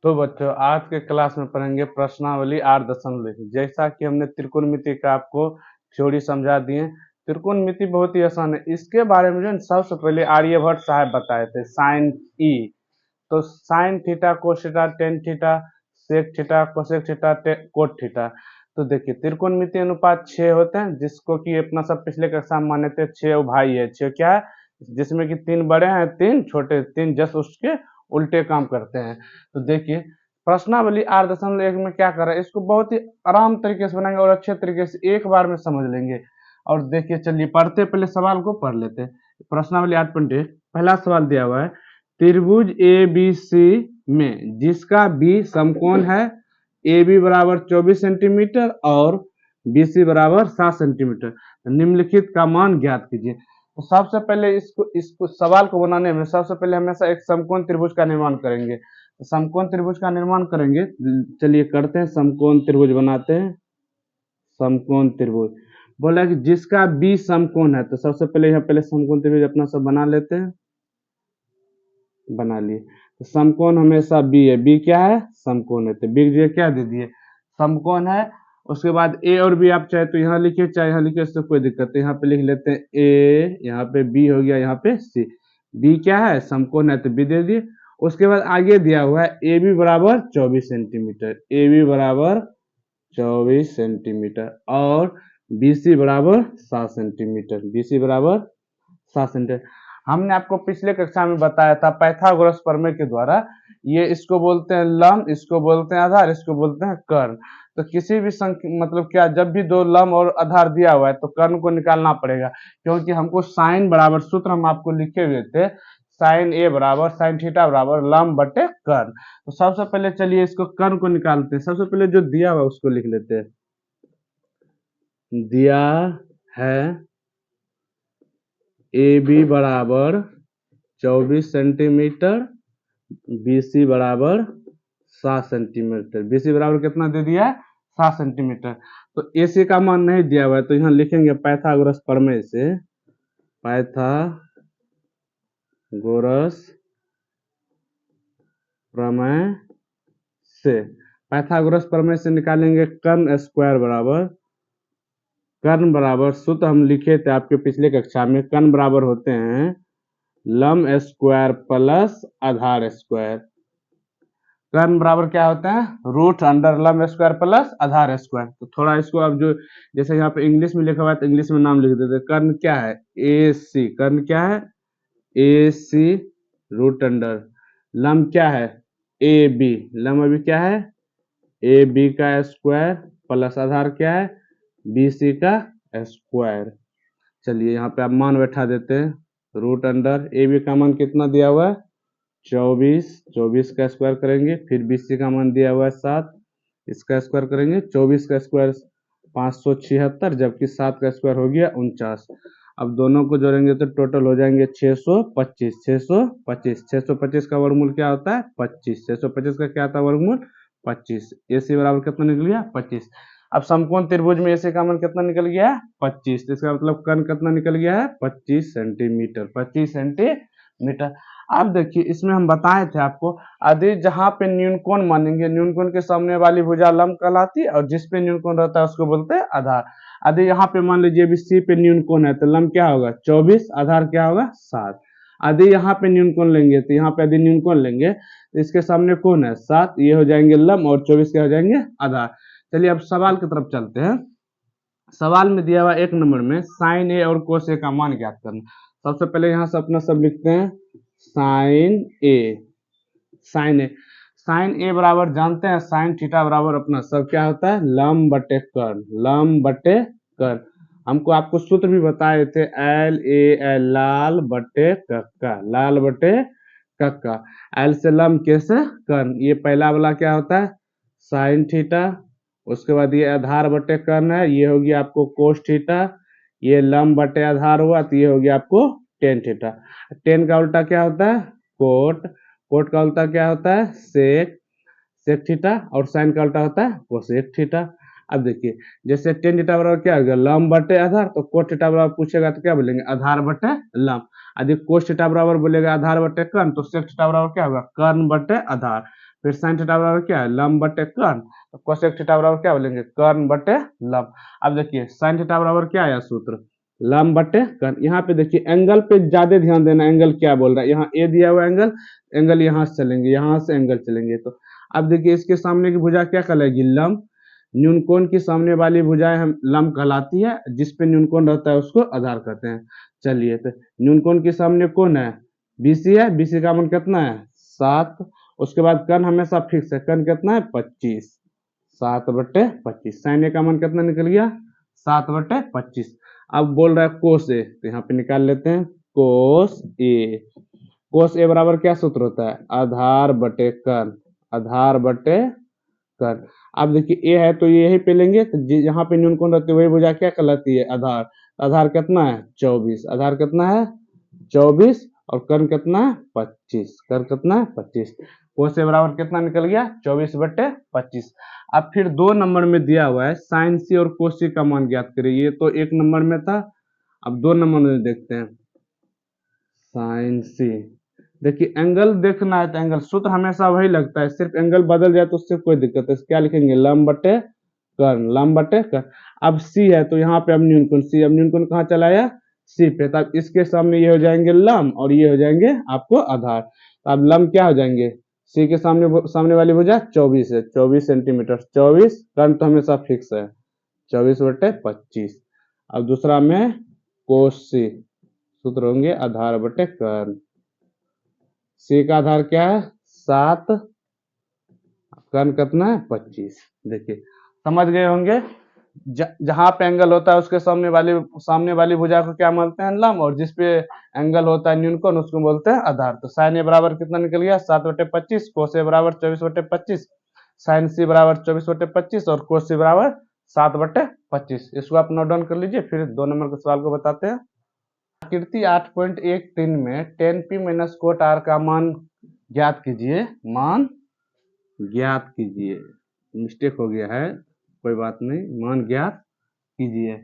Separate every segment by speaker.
Speaker 1: तो बच्चों आज के क्लास में पढ़ेंगे प्रश्नावली 8.1। जैसा कि हमने त्रिकोणमिति का आपको थ्योरी समझा दिए। त्रिकोणमिति बहुत ही आसान है। इसके बारे में जो है सबसे पहले आर्यभट्ट साहब बताए थे साइन ई। तो sine theta cos theta tan theta sec theta cosec theta cot theta. तो देखिए त्रिकोणमिति अनुपात 6 होते हैं, जिसको कि अपना सब पिछले कक्षा में माने थे 6 भाई है। 6 क्या है, जिसमें कि 3 बड़े हैं 3 छोटे, 3 जस्ट उसके उल्टे काम करते हैं। तो देखिए प्रश्नावली 8.1 में क्या कर रहा है, इसको बहुत ही आराम तरीके से बनाएंगे और अच्छे तरीके से एक बार में समझ लेंगे। और देखिए चलिए पढ़ते पहले सवाल को पढ़ लेते हैं। प्रश्नावली 8.1 पहला सवाल दिया हुआ है, त्रिभुज ए बी सी में जिसका बी समकोण है, ए बी बराबर 24 सेंटीमीटर और बी सी बराबर 7 सेंटीमीटर, निम्नलिखित का मान ज्ञात कीजिए। तो सबसे पहले इसको सवाल को बनाने में सबसे पहले हमेशा एक समकोण त्रिभुज का निर्माण करेंगे। तो समकोण त्रिभुज का निर्माण करेंगे, चलिए करते हैं। समकोण त्रिभुज बनाते हैं। समकोण त्रिभुज बोला कि जिसका बी समकोण है, तो सबसे पहले यहाँ पहले समकोण त्रिभुज अपना सब बना लेते हैं। बना लिए। तो समकोण हमेशा बी है। बी क्या है, समकोण है। तो बी जो क्या दे दिए, समकोण है। उसके बाद ए और बी आप चाहे तो यहाँ लिखिए चाहे यहाँ लिखिए, इससे कोई दिक्कत नहीं। यहाँ पे लिख लेते हैं ए, यहाँ पे बी हो गया, यहाँ पे सी। बी क्या है, समकोण है, तो बी दे दिए। उसके बाद आगे दिया हुआ है ए बी बराबर 24 सेंटीमीटर, ए बी बराबर 24 सेंटीमीटर और बी सी बराबर 7 सेंटीमीटर, बी सी बराबर 7 सेंटीमीटर। हमने आपको पिछले कक्षा में बताया था पाइथागोरस प्रमेय के द्वारा, ये इसको बोलते हैं लंब, इसको बोलते हैं आधार, इसको बोलते हैं कर्ण। तो किसी भी मतलब क्या, जब भी दो लंब और आधार दिया हुआ है तो कर्ण को निकालना पड़ेगा, क्योंकि हमको साइन बराबर सूत्र हम आपको लिखे हुए थे, साइन ए बराबर साइन थीटा बराबर लंब बटे कर्ण। तो सबसे पहले चलिए इसको कर्ण को निकालते हैं। सबसे पहले जो दिया हुआ उसको लिख लेते हैं। दिया है ए बी बराबर 24 सेंटीमीटर, बी सी बराबर 7 सेंटीमीटर। बी सी बराबर कितना दे दिया है, 7 सेंटीमीटर। तो ए सी का मान नहीं दिया हुआ है, तो यहाँ लिखेंगे पाइथागोरस प्रमेय से, पाइथागोरस प्रमेय से, पाइथागोरस प्रमेय से निकालेंगे कर्ण स्क्वायर बराबर, कर्ण बराबर सूत्र हम लिखे थे आपके पिछले कक्षा में, कर्ण बराबर होते हैं लंब स्क्वायर प्लस आधार स्क्वायर। कर्ण बराबर क्या होता है, रूट अंडर लंब स्क्वायर प्लस आधार स्क्वायर। तो थोड़ा इसको अब जो जैसे यहाँ पे इंग्लिश में लिखा हुआ है तो इंग्लिश में नाम लिख देते। कर्ण क्या है, ए सी, कर्ण क्या है ए सी रूट अंडर, लंब क्या है ए बी, लंब अभी क्या है ए बी का स्क्वायर प्लस आधार क्या है बी सी का स्क्वायर। चलिए यहाँ पे आप मान बैठा देते हैं, रूट अंडर ए बी का मान कितना दिया हुआ है 24, 24 का स्क्वायर करेंगे, फिर बी सी का मान दिया हुआ है 7, इसका स्क्वायर करेंगे, 24 का स्क्वायर 576, जबकि 7 का स्क्वायर हो गया 49। अब दोनों को जोड़ेंगे तो टोटल हो जाएंगे 625, 625, 625 का वर्गमूल क्या होता है 25, 625 का क्या आता है वर्गमूल 25। ए सी बराबर कितना निकल गया 25। अब समकोण त्रिभुज में ए सी का मान कितना निकल गया 25, तो इसका मतलब कर्ण कितना निकल गया है 25 सेंटीमीटर, 25 सेंटीमीटर। अब देखिए इसमें हम बताए थे आपको, यदि जहां पे न्यूनकोण मानेंगे, न्यूनकोण के सामने वाली भुजा लंब कहलाती है और जिस पे न्यूनकोण रहता है उसको बोलते हैं आधार। यदि यहाँ पे मान लीजिए भी सी पे न्यूनकोण है तो लंब क्या होगा 24, आधार क्या होगा 7। यदि यहाँ पे न्यूनकोण लेंगे तो यहाँ पे यदि न्यूनकोण लेंगे तो इसके सामने कौन है 7, ये हो जाएंगे लंब और 24 क्या हो जाएंगे आधार। चलिए अब सवाल की तरफ चलते हैं। सवाल में दिया हुआ 1 नंबर में साइन ए और कोस ए का मान ज्ञात करना। सबसे पहले यहाँ से अपना सब लिखते हैं साइन ए, साइन ए, साइन ए बराबर जानते हैं साइन थीटा बराबर अपना सब क्या होता है लंब बटे कर्ण, लंब बटे कर्ण। हमको आपको सूत्र भी बताए थे एल ए एल, लाल बटे कक्का, लाल बटे कक्का। एल से लंब कैसे कर्ण, ये पहला वाला क्या होता है साइन थीटा, उसके बाद ये आधार बटे कर्ण है, ये होगी आपको कोस थीटा, ये लंब बटे आधार हुआ तो ये होगी आपको टेन थीटा। टेन का उल्टा क्या होता है कोट, कोट का उल्टा क्या होता है सेक, सेक थीटा, और साइन का उल्टा होता है कोसेक थीटा। अब देखिए जैसे टेन थीटा बराबर क्या हो गया लंब बटे आधार, तो कोट थीटा बराबर पूछेगा तो क्या बोलेंगे आधार बटे लंब। यदि कोस थीटा बराबर बोलेगा आधार बटे कर्ण तो सेक थीटा बराबर क्या होगा कर्ण बटे आधार। फिर साइन थीटा बराबर क्या है, लंब बटे कर्ण। तो कोसेक थीटा बराबर क्या बोलेंगे, कर्ण बटे लंब। अब देखिए साइन थीटा बराबर क्या आया सूत्र, लंब बटे कर्ण। यहाँ पे देखिए एंगल पे ज्यादा ध्यान देना, एंगल क्या बोल रहा है, यहाँ ए दिया हुआ एंगल, एंगल यहाँ से चलेंगे, यहाँ से एंगल चलेंगे। तो अब देखिए इसके सामने की भुजा क्या कहलाएगी, लंब। न्यूनकोण की सामने वाली भुजाएं हम लंब कहलाती है, जिसपे न्यूनकोण रहता है उसको आधार कहते हैं। चलिए तो न्यूनकोण के सामने कौन है, बीसी है, बीसी का मान कितना है 7। उसके बाद कर्ण हमेशा फिक्स है, कर्ण कितना है 25, 7/25। साइन ए का मान कितना निकल गया 7/25। अब बोल रहा है कोस ए, तो यहाँ पे निकाल लेते हैं कोस ए। कोस ए बराबर क्या सूत्र होता है, आधार बटे कर्ण, आधार बटे कर्ण। अब देखिए ए है तो ये यही पे लेंगे, तो यहाँ पे न्यूनकोण रहती है वही भुजा क्या कहलाती है, आधार। आधार कितना है 24, आधार कितना है 24, और कर्ण कितना है 25, कर्ण कितना है 25। कोस ए बराबर कितना निकल गया 24/25। अब फिर 2 नंबर में दिया हुआ है साइन सी और कोस सी का मान ज्ञात करिए। ये तो 1 नंबर में था, अब 2 नंबर में देखते हैं साइन सी। देखिए एंगल देखना है तो एंगल सूत्र हमेशा वही लगता है, सिर्फ एंगल बदल जाए तो उससे कोई दिक्कत है। क्या लिखेंगे, लंब बटे कर्ण, लंब बटे कर्ण। अब सी है तो यहाँ पे अब न्यूनकोण सी, अब न्यूनकोण कहाँ चला आया सी पे, तब इसके सामने ये हो जाएंगे लंब और ये हो जाएंगे आपको आधार। तो अब लंब क्या हो जाएंगे, सी के सामने वाली भुजा 24 है, 24 सेंटीमीटर, 24। कर्ण तो हमेशा फिक्स है 24/25। अब दूसरा में कोस सी, सूत्र होंगे आधार बटे कर्ण। सी का आधार क्या है 7, कर्ण कितना है 25। देखिए समझ गए होंगे, जहां पे एंगल होता है उसके सामने वाली भुजा को क्या बोलते हैं लंब, और जिसपे एंगल होता है न्यूनकोण उसको बोलते हैं आधार। तो साइन ए बराबर कितना निकल गया 7/25, कोस ए बराबर 24/25, साइन सी बराबर 24/25 और कोस सी बराबर 7/25। इसको आप नोट डाउन कर लीजिए, फिर 2 नंबर के सवाल को बताते हैं। आकृति 8.13 में tan p minus cot r का मान ज्ञात कीजिए, मान ज्ञात कीजिए। मिस्टेक हो गया है, कोई बात नहीं, मान ज्ञात कीजिए।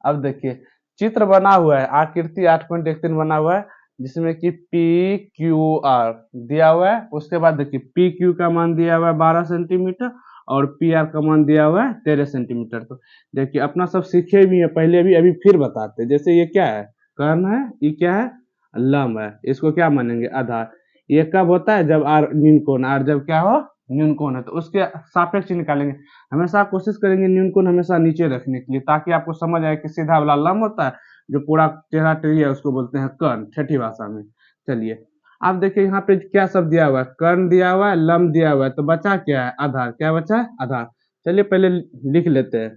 Speaker 1: अब देखिए चित्र बना हुआ है, आकृति 8.13 बना हुआ है, जिसमें कि पी क्यू आर दिया हुआ है। उसके बाद देखिए पी क्यू का मान दिया हुआ है 12 सेंटीमीटर और पी आर का मान दिया हुआ है 13 सेंटीमीटर। तो देखिए अपना सब सीखे भी है पहले भी, अभी फिर बताते हैं। जैसे ये क्या है, कर्ण है, ये क्या है लंब है, इसको क्या मानेंगे आधार। ये कब होता है, जब आर न्यूनकोण, आर जब क्या हो न्यूनकोण है, तो उसके सापेक्ष निकालेंगे। हमेशा कोशिश करेंगे न्यूनकोण हमेशा नीचे रखने के लिए, ताकि आपको समझ आए कि सीधा वाला लंब होता है, जो पूरा टेढ़ा टेढ़ी है उसको बोलते हैं कर्ण, ठेठी भाषा में। चलिए अब देखिए यहाँ पे क्या सब दिया हुआ है, कर्ण दिया हुआ है, लंब दिया हुआ है, तो बचा क्या है आधार, क्या बचा है आधार। चलिए पहले लिख लेते हैं,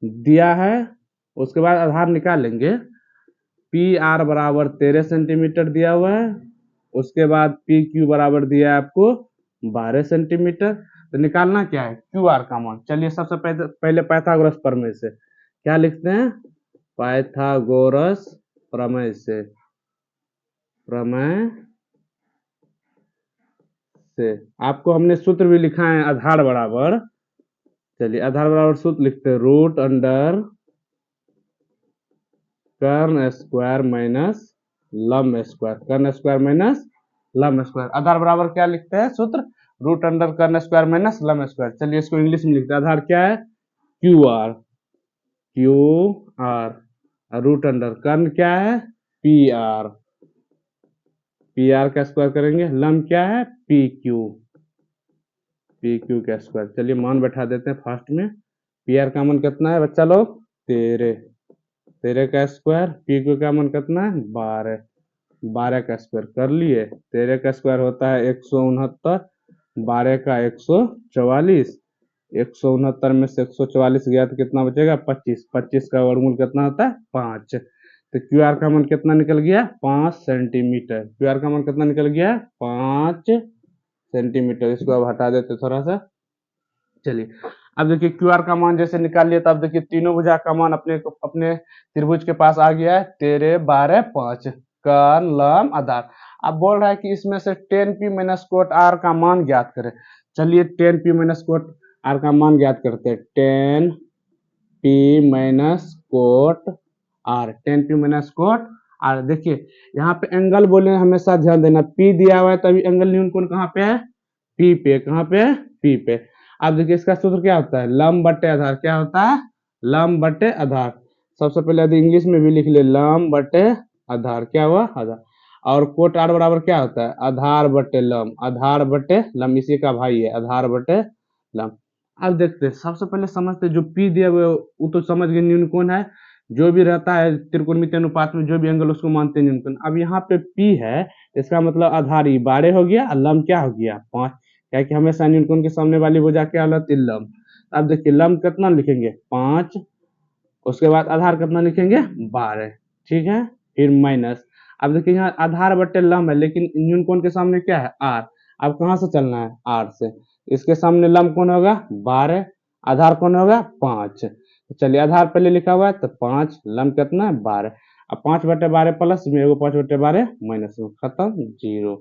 Speaker 1: दिया है उसके बाद आधार निकाल लेंगे। पी आर बराबर 13 सेंटीमीटर दिया हुआ है, उसके बाद पी क्यू बराबर दिया है आपको 12 सेंटीमीटर। तो निकालना क्या है क्यू आर का मान। चलिए सबसे पहले पाइथागोरस प्रमेय से क्या लिखते हैं, पाइथागोरस प्रमेय से, प्रमेय से आपको हमने सूत्र भी लिखा है आधार बराबर। चलिए आधार बराबर सूत्र लिखते हैं, रूट अंडर कर्ण स्क्वायर माइनस लंब स्क्वायर, कर्ण स्क्वायर माइनस लंब स्क्वायर। आधार बराबर क्या लिखते हैं सूत्र, रूट अंडर कर्ण स्क्वायर माइनस लंब स्क्वायर। चलिए इसको इंग्लिश में लिखते हैं, आधार क्या है Q R, Q R, root under कर्ण क्या है पी आर, पी आर का स्क्वायर करेंगे, लंब क्या है पी क्यू, पी क्यू का स्क्वायर। चलिए मान बैठा देते हैं फर्स्ट में। पी आर का मान कितना है बच्चा लोग 13, 13 का स्क्वायर, पी क्यू का मान कितना है 12, 12 का स्क्वायर कर लिए। 13 का स्क्वायर होता है 169, 12 का 144, 169 में से 144 गया तो कितना बचेगा 25, 25 का वर्गमूल कितना होता है 5। तो क्यू आर का मान कितना निकल गया 5 सेंटीमीटर, क्यू आर का मान कितना निकल गया 5 सेंटीमीटर। इसको अब हटा देते थोड़ा सा। चलिए अब देखिए क्यू आर का मान जैसे निकाल लिया, तब देखिए तीनों भुजा का मान अपने त्रिभुज के पास आ गया है, 13, 12, 5, कर्ण लंब आधार। अब बोल रहा है कि इसमें से tan p minus cot r का मान ज्ञात करें। चलिए tan p minus cot r का मान ज्ञात करते हैं, tan p minus cot r, tan p minus cot r। देखिए यहाँ पे एंगल बोले हमेशा ध्यान देना, p दिया हुआ है तभी एंगल न्यूनकोण कहाँ पे है पी पे, कहाँ पे, पी पे। अब देखिए इसका सूत्र क्या होता है, लंब बटे आधार, क्या होता है, लंब बटे आधार। सबसे पहले यदि इंग्लिश में भी लिख ले, लंब बटे आधार, क्या हुआ, आधार। और कोट आर बराबर क्या होता है, आधार बटे लंब, आधार बटे लंब, इसी का भाई है, आधार बटे लंब। अब देखते हैं, सबसे पहले समझते हैं, जो पी दिया हुआ है वो तो समझ गए न्यून कोण है, जो भी रहता है त्रिकोणमितीय अनुपात में जो भी एंगल उसको मानते हैं न्यून कोण। अब यहाँ पे पी है, इसका मतलब आधार ही 12 हो गया और लंब क्या हो गया, 5, क्या कि हमेशा न्यून कोण के सामने वाली भुजा क्या होती है, लंब। अब देखिए लंब कितना लिखेंगे, 5, उसके बाद आधार कितना लिखेंगे, 12, ठीक है, फिर माइनस। अब देखिए यहाँ आधार बटे लंब है, लेकिन न्यून कोण के सामने क्या है, आर। अब कहाँ से चलना है, आर से। इसके सामने लंब कौन होगा, 12, आधार कौन होगा, 5। चलिए आधार पहले लिखा हुआ है तो 5, लंब कितना है, 12। अब 5/12 प्लस में एगो 5/12 माइनस में, खत्म, 0।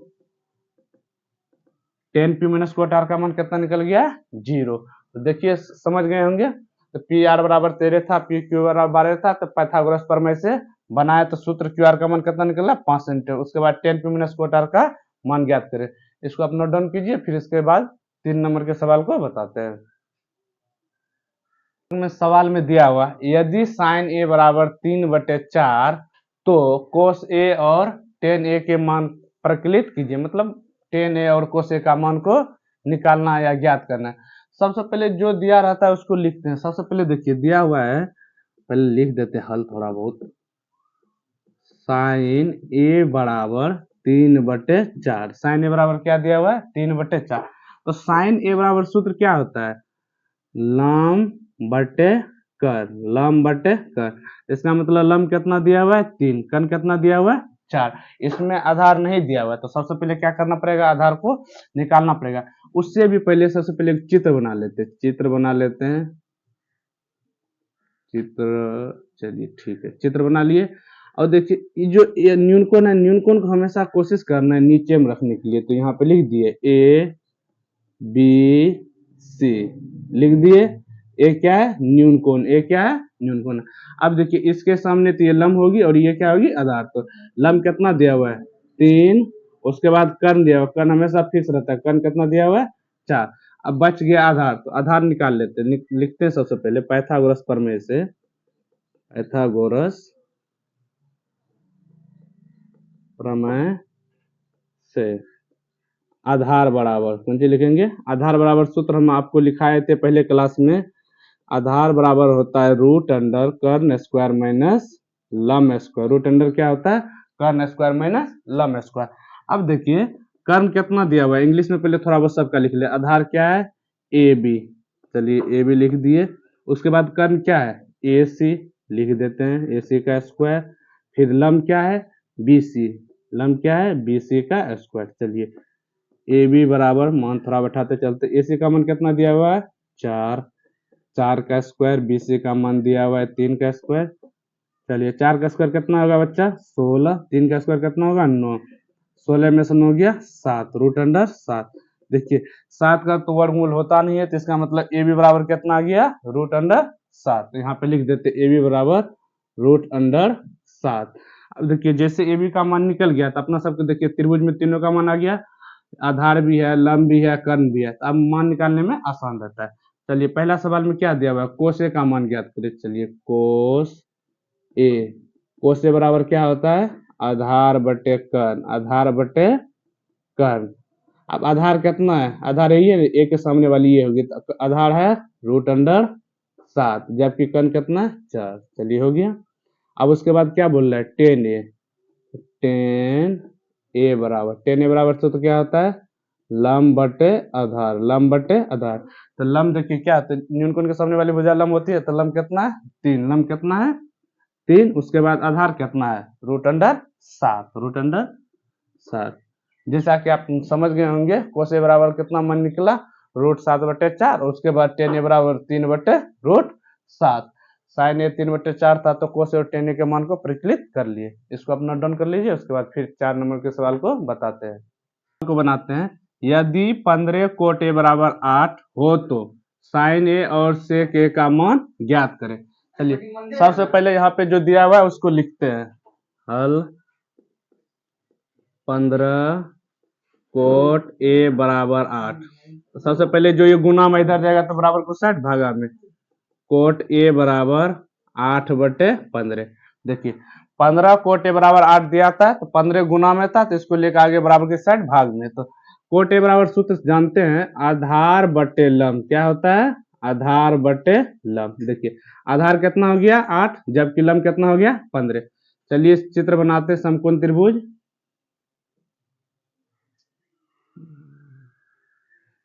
Speaker 1: 10 पी माइनस कोट आर का मान कितना निकल गया, 0। तो देखिए समझ गए होंगे। तो पी आर बराबर 13 था, पी क्यू बराबर 12 था, तो पाइथागोरस प्रमेय से बनाया तो सूत्र क्यू आर का मान कितना निकला, 5 सेंटीमीटर। उसके बाद 10 पी माइनस कोट आर का मान ज्ञात करें। इसको आप नोट डाउन कीजिए, फिर इसके बाद 3 नंबर के सवाल को बताते हैं। में सवाल में दिया हुआ, यदि साइन ए बराबर 3/4 तो कोस ए और टेन ए के मान प्रकलित कीजिए, मतलब टेन ए और कोस ए का मान को निकालना या ज्ञात करना है। सबसे पहले जो दिया रहता है उसको लिखते हैं। सबसे पहले देखिए दिया हुआ है, पहले लिख देते हैं हल थोड़ा बहुत। साइन ए बराबर 3/4, साइन ए बराबर क्या दिया हुआ है, 3/4। तो साइन ए बराबर सूत्र क्या होता है, लंब बटे कर, लंब बटे कर। इसका मतलब लंब कितना दिया हुआ है, 3, कर्ण कितना दिया हुआ है, 4। इसमें आधार नहीं दिया हुआ है, तो सबसे पहले क्या करना पड़ेगा, आधार को निकालना पड़ेगा। उससे भी पहले सबसे पहले चित्र बना लेते हैं, चित्र बना लेते हैं, चित्र, चलिए ठीक है, चित्र बना लिए। और देखिए ये न्यून कोण है, न्यून कोण को हमेशा कोशिश करना है नीचे में रखने के लिए, तो यहाँ पे लिख दिए ए बी सी, लिख दिए। ए क्या है, न्यून कोण, ए क्या है, न्यून कोण। अब देखिए इसके सामने तो ये लंब होगी और ये क्या होगी, आधार। तो लंब कितना दिया हुआ है, 3, उसके बाद कर्ण दिया हुआ, कर्ण हमेशा फिक्स रहता है, कर्ण कितना दिया हुआ है, 4। अब बच गया आधार, तो आधार निकाल लेते हैं, लिखते हैं सबसे पहले पाइथागोरस प्रमेय से, पाइथागोरस प्रमेय से आधार बराबर कौन सी लिखेंगे, आधार बराबर सूत्र हम आपको लिखाए थे पहले क्लास में। आधार बराबर होता है रूट अंडर कर्ण स्क्वायर माइनस लंब स्क्वायर। रूट अंडर क्या होता है, कर्ण स्क्वायर माइनस लंब स्क्वायर। अब देखिए कर्ण कितना दिया हुआ है, इंग्लिश में पहले थोड़ा बहुत सबका लिख ले। आधार क्या है, ए बी, चलिए ए बी लिख दिए। उसके बाद कर्ण क्या है, ए सी, लिख देते हैं ए सी का स्क्वायर। फिर लंब क्या है, बी सी, लंब क्या है, बी सी का स्क्वायर। चलिए ए बी बराबर, मान थोड़ा बैठाते चलते, ए सी का मान कितना दिया हुआ है, 4, 4 का स्क्वायर, बी सी का मान दिया हुआ है 3 का स्क्वायर। चलिए 4 का स्क्वायर कितना होगा बच्चा, 16, 3 का स्क्वायर कितना होगा, 9, 16 में से 9 गया 7, रूट अंडर 7। देखिए 7 का तो वर्गमूल होता नहीं है, तो इसका मतलब ए बी बराबर कितना आ गया, रूट अंडर 7। तो यहाँ पे लिख देते ए बी बराबर रूट अंडर 7। अब देखिए जैसे ए बी का मान निकल गया, तो अपना सबको देखिए त्रिभुज में तीनों का मान आ गया, आधार भी है, लंब भी है, कर्ण भी है, तो अब मान निकालने में आसान रहता है। चलिए पहला सवाल में क्या दिया हुआ है, कोस ए का मान ज्ञात करें। चलिए कोस ए, कोस ए बराबर क्या होता है, आधार बटे कर्ण, आधार बटे कर्ण। अब आधार कितना है, आधार यही है, ए के सामने वाली ये होगी, तो आधार है रूट अंडर 7, जबकि कर्ण कितना है, 4। चलिए हो गया। अब उसके बाद क्या बोल रहा है, टेन ए, टेन ए बराबर, टेन ए बराबर तो क्या होता है, लंब बटे आधार, लंब बटे आधार। तो लंब देखिए क्या होता है, न्यून कोण के सामने वाली भुजा लंब होती है, तो लंब कितना है, 3, लंब कितना है, 3। उसके बाद आधार कितना है, रूट अंडर 7, रूट अंडर 7। जैसा कि आप समझ गए होंगे, कोस ए बराबर कितना मान निकला, रूट 7/4। उसके बाद टेन ए बराबर 3/√7। साइन ए 3/4 था, तो कोस और टेन ए के मान को प्रचलित कर लिए। इसको आप नोट डाउन कर लीजिए, उसके बाद फिर 4 नंबर के सवाल को बताते हैं, को बनाते हैं। यदि 15 कोट ए बराबर 8 हो तो साइन ए और सेक ए का मान ज्ञात करें। चलिए सबसे पहले यहाँ पे जो दिया हुआ है उसको लिखते हैं, हल 15 कोट ए बराबर 8। तो सबसे पहले जो ये गुना में इधर जाएगा तो बराबर को 60 भागा में कोट ए बराबर 8/15। देखिए 15 कोट ए बराबर 8 दिया था तो 15 गुना में था तो इसको लेकर आगे बराबर के 60 भाग में। तो कोट ए बराबर सूत्र जानते हैं, आधार बटे लंब क्या होता है, आधार बटे लंब। देखिए आधार कितना हो गया 8 जबकि लंब कितना हो गया 15। चलिए इस चित्र बनाते हैं समकोण त्रिभुज।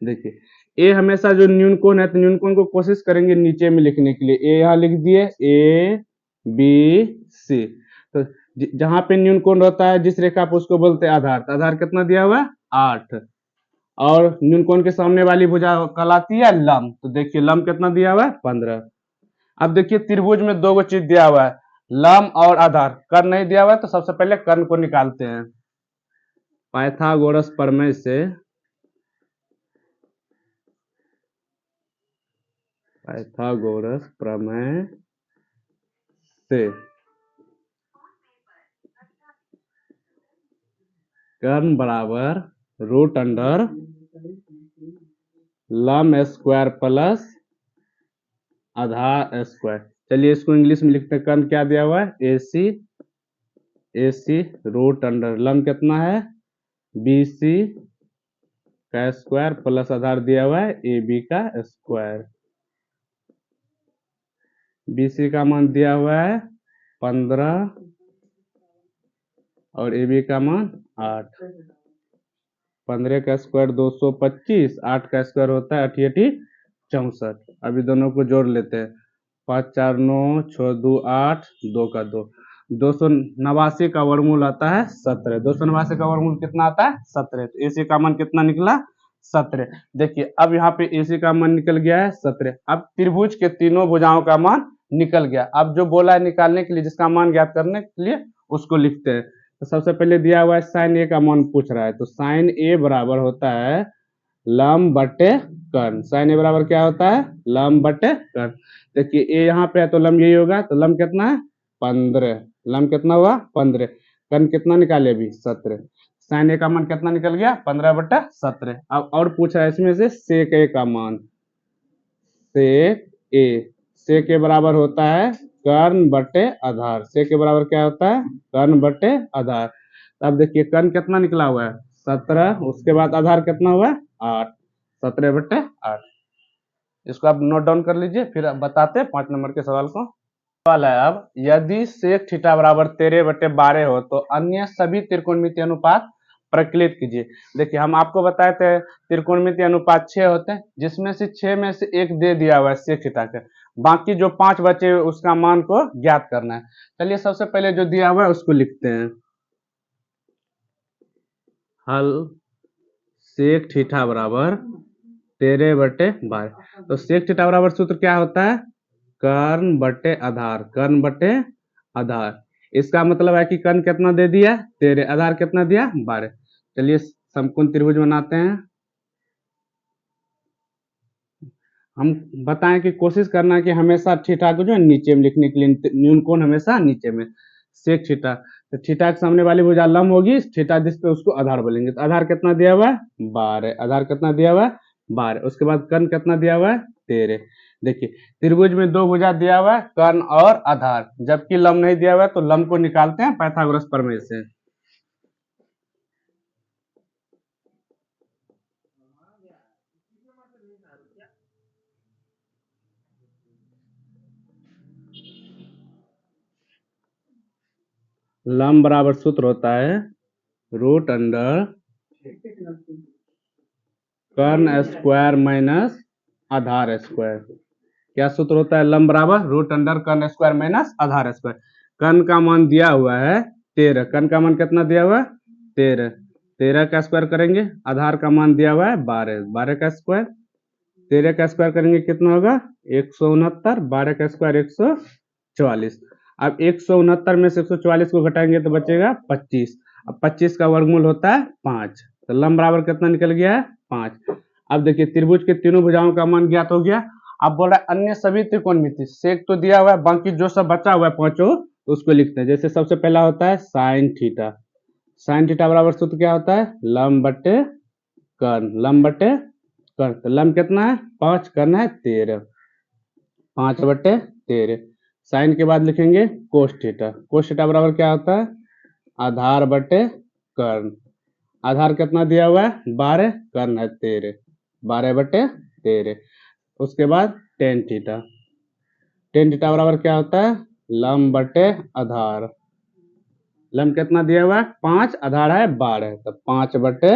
Speaker 1: देखिए ए हमेशा जो न्यूनकोण है तो न्यूनकोण को कोशिश करेंगे नीचे में लिखने के लिए। ए यहाँ लिख दिए ए बी सी। तो जहां पे न्यूनकोण होता है जिस रेखा पे उसको बोलते हैं आधार। तो आधार कितना दिया हुआ है 8 और न्यूनकोण के सामने वाली भुजा कहलाती है लंब। तो देखिए लंब कितना दिया हुआ है 15। अब देखिए त्रिभुज में दो चीज दिया हुआ है, लंब और आधार। कर्ण नहीं दिया हुआ है तो सबसे पहले कर्ण को निकालते हैं। पाइथागोरस प्रमेय से पाइथागोरस प्रमेय से कर्ण बराबर रूट अंडर लंब स्क्वायर प्लस आधार स्क्वायर। चलिए इसको इंग्लिश में लिखते हैं। कर्ण क्या दिया हुआ है AC रूट अंडर लंब कितना है BC का स्क्वायर प्लस आधार दिया हुआ है AB का स्क्वायर। BC का मान दिया हुआ है 15 और AB का मान 8। 15 का स्क्वायर 225, 8 का स्क्वायर होता है 88 64। अभी दोनों को जोड़ लेते हैं। 5 4 9 6 2 8 2 का 2। 289 का वर्गमूल आता है 17। 289 का वर्गमूल कितना आता है 17। तो AC का मान कितना निकला 17। देखिए अब यहाँ पे AC का मान निकल गया है 17। अब त्रिभुज के तीनों भुजाओं का मान निकल गया। अब जो बोला है निकालने के लिए, जिसका मान ज्ञात करने के लिए उसको लिखते हैं। तो सबसे पहले दिया हुआ है साइन ए का मान पूछ रहा है। तो साइन ए बराबर होता है लंब बटे कर्ण। साइन ए बराबर क्या होता है लंब बटे कर्ण। देखिए ए यहाँ पे है तो लंब यही होगा। तो लंब कितना है 15। लंब कितना हुआ 15। कर्ण कितना निकाले अभी 17। साइन ए का मान कितना निकल गया 15/17। अब और पूछा है इसमें से सेक ए का मान। सेक ए बराबर होता है कर्ण बटे आधार। सेक के बराबर क्या होता है कर्ण बटे आधार। अब देखिए कर्ण कितना निकला हुआ है 17, उसके बाद आधार कितना हुआ है 8। 17/8। इसको आप नोट डाउन कर लीजिए फिर आप बताते हैं 5 नंबर के सवाल को। सवाल है अब, यदि सेक थीटा बराबर 13/12 हो तो अन्य सभी त्रिकोणमितीय अनुपात प्रकलित कीजिए। देखिए हम आपको बताए थे त्रिकोणमितीय अनुपात 6 होते हैं, जिसमें से 6 में से एक दे दिया हुआ है सेक थीटा का। बाकी जो 5 बचे उसका मान को ज्ञात करना है। चलिए सबसे पहले जो दिया हुआ है उसको लिखते हैं। हल सेक थीटा बराबर 13/12। तो सेक थीटा बराबर सूत्र क्या होता है कर्ण बटे आधार। कर्ण बटे आधार। इसका मतलब है कि कर्ण कितना दे दिया 13, आधार कितना दिया 12। चलिए समकोण त्रिभुज बनाते हैं। हम बताएं कि कोशिश करना कि हमेशा थीटा को जो है नीचे में लिखने के लिए, न्यूनकोण हमेशा नीचे में। सेक थीटा, तो थीटा के सामने वाली भुजा लंब होगी, थीटा जिस पे उसको आधार बोलेंगे। तो आधार कितना दिया हुआ है 12। आधार कितना दिया हुआ है 12। उसके बाद कर्ण कितना दिया हुआ है 13। देखिए त्रिभुज में दो भुजा दिया हुआ है कर्ण और आधार, जबकि लंब नहीं दिया हुआ है। तो लंब को निकालते हैं पाइथागोरस प्रमेय से। लंब बराबर सूत्र होता है रूट अंडर कर्ण स्क्वायर माइनस आधार स्क्वायर। क्या सूत्र होता है लंब बराबर रूट अंडर कर्ण स्क्वायर माइनस आधार स्क्वायर। कर्ण का मान दिया हुआ है 13। कर्ण का मान कितना दिया हुआ है 13। 13 का स्क्वायर करेंगे, आधार का मान दिया हुआ है 12। 12 का स्क्वायर, 13 का स्क्वायर करेंगे कितना होगा 169। 12 का स्क्वायर 144। अब 169 में से 144 को घटाएंगे तो बचेगा 25। अब 25 का वर्गमूल होता है 5। तो लंब बराबर कितना निकल गया है 5। अब देखिए त्रिभुज के तीनों भुजाओं का मान ज्ञात हो गया। अब बोल रहा है अन्य सभी त्रिकोणमिति। सेक तो दिया हुआ है, बाकी जो सब बचा हुआ है पांचों उसको लिखते हैं। जैसे सबसे पहला होता है साइन थीटा। साइन थीटा बराबर सूत्र क्या होता है, लंब बटे कर्ण, लंब बटे कर्ण। तो लंब कितना है 5, कर्ण है 13, 5 बटे 13। साइन के बाद लिखेंगे कोस थीटा, कोस थीटा बराबर क्या होता है, आधार बटे कर्ण। आधार कितना दिया हुआ है 12, कर्ण है 13, 12 बटे 13। उसके बाद टेन थीटा, टेन थीटा बराबर क्या होता है, लंब बटे आधार। लंब कितना दिया हुआ है 5, आधार है 12, तो 5 बटे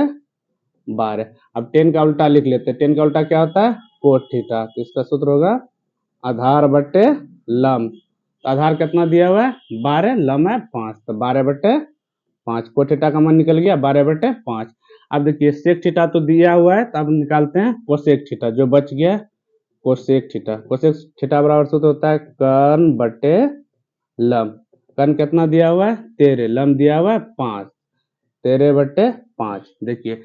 Speaker 1: 12। अब टेन का उल्टा लिख लेते हैं, टेन का उल्टा क्या होता है कोट थीटा। तो इसका सूत्र होगा आधार बटे लंब। तो आधार कितना दिया हुआ है 12, लंब है 5, तो 12 बटे 5। कोट थीटा का मान निकल गया 12 बटे 5। अब देखिए सेक थीटा तो दिया हुआ है, तो अब निकालते हैं कोसेक थीटा, जो बच गया कोसेक थीटा। कोसेक थीटा बराबर सूत्र होता है कर्ण बटे लंब। कर्ण कितना दिया हुआ है 13, लंब दिया हुआ है 5, 13 बटे 5। देखिए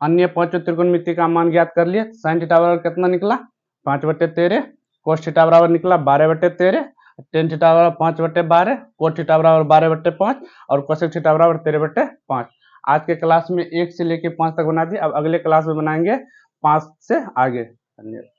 Speaker 1: अन्य पांचों त्रिकोणमिति का मान ज्ञात कर लिया। साइन थीटा बराबर कितना निकला 5 बटे 13, कोस थीटा बराबर निकला 12 बटे 13, टेन थीटा बराबर 5 बटे 12, कोट थीटा बराबर 12 बटे 5 और कोसेक थीटा बराबर 13 बटे 5। आज के क्लास में 1 से लेके 5 तक बना दिए, अब अगले क्लास में बनाएंगे 5 से आगे। धन्यवाद।